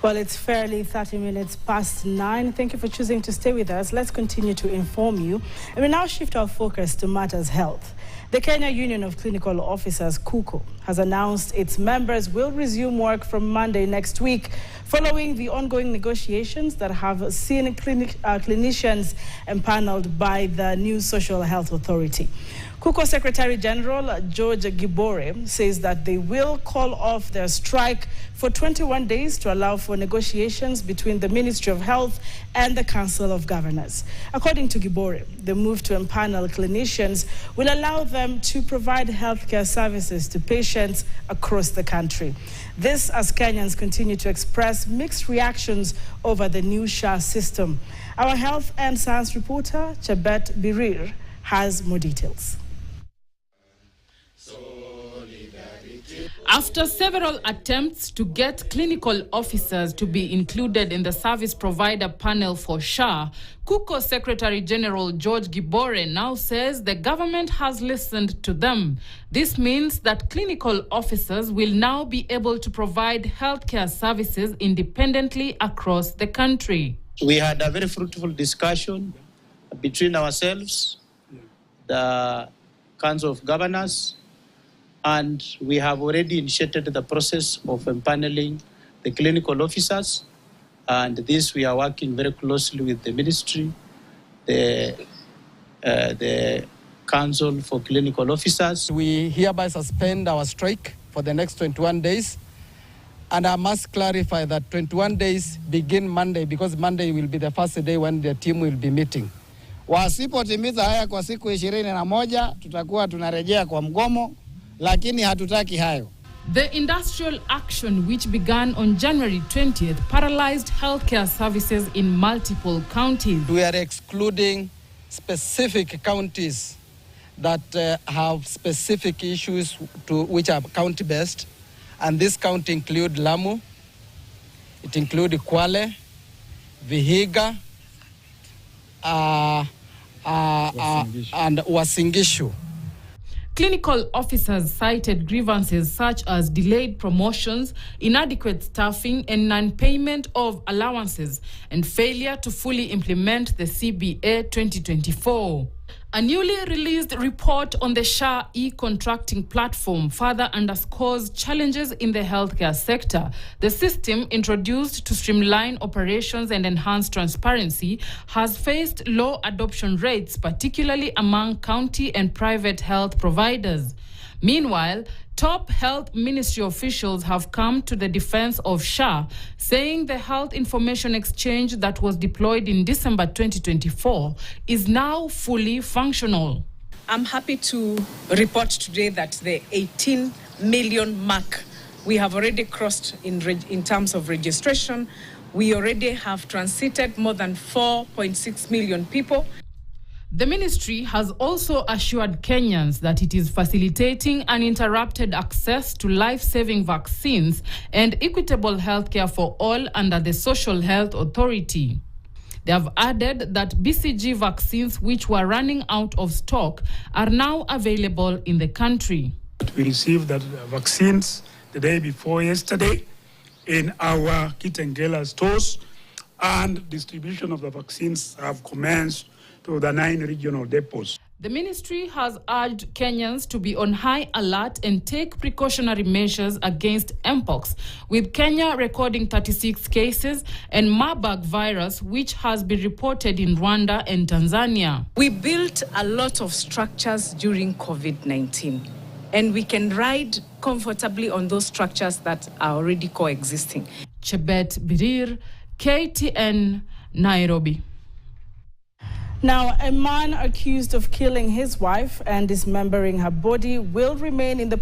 Well, it's fairly 30 minutes past 9. Thank you for choosing to stay with us. Let's continue to inform you. And we now shift our focus to matters health. The Kenya Union of Clinical Officers, KUCO, has announced its members will resume work from Monday next week, following the ongoing negotiations that have seen clinicians empaneled by the new Social Health Authority. KUCO Secretary General George Gibore says that they will call off their strike for 21 days to allow for negotiations between the Ministry of Health and the Council of Governors. According to Gibore, the move to empanel clinicians will allow them to provide healthcare services to patients across the country. This as Kenyans continue to express mixed reactions over the new SHA system. Our health and science reporter, Chebet Birir, has more details. After several attempts to get clinical officers to be included in the service provider panel for SHA, KUCO Secretary General George Gibore now says the government has listened to them. This means that clinical officers will now be able to provide healthcare services independently across the country. We had a very fruitful discussion between ourselves, the Council of Governors, and we have already initiated the process of empaneling the clinical officers. And this we are working very closely with the ministry, the Council for Clinical Officers. We hereby suspend our strike for the next 21 days. And I must clarify that 21 days begin Monday, because Monday will be the first day when the team will be meeting. Wasipotimiza haya kwa siku 21 tutakuwa tunarejea kwa mgomo, lakini hatutaki hayo. The industrial action, which began on January 20th, paralyzed healthcare services in multiple counties. We are excluding specific counties that have specific issues which are county-based, and this county include Lamu, it includes Kwale, Vihiga, and Wasingishu. Clinical officers cited grievances such as delayed promotions, inadequate staffing, and non-payment of allowances, and failure to fully implement the CBA 2024. A newly released report on the SHA e-contracting platform further underscores challenges in the healthcare sector. The system, introduced to streamline operations and enhance transparency, has faced low adoption rates, particularly among county and private health providers. Meanwhile, top health ministry officials have come to the defense of SHA, saying the health information exchange that was deployed in December 2024 is now fully functional. I'm happy to report today that the 18 million mark we have already crossed in terms of registration. We already have transited more than 4.6 million people. The ministry has also assured Kenyans that it is facilitating uninterrupted access to life-saving vaccines and equitable healthcare for all under the Social Health Authority. They have added that BCG vaccines, which were running out of stock, are now available in the country. We received the vaccines the day before yesterday in our Kitengela stores, and distribution of the vaccines have commenced to the 9 regional depots. The ministry has urged Kenyans to be on high alert and take precautionary measures against Mpox, with Kenya recording 36 cases, and Marburg virus, which has been reported in Rwanda and Tanzania. We built a lot of structures during COVID-19, and we can ride comfortably on those structures that are already coexisting. Chebet Birir, KTN, Nairobi. Now, a man accused of killing his wife and dismembering her body will remain in the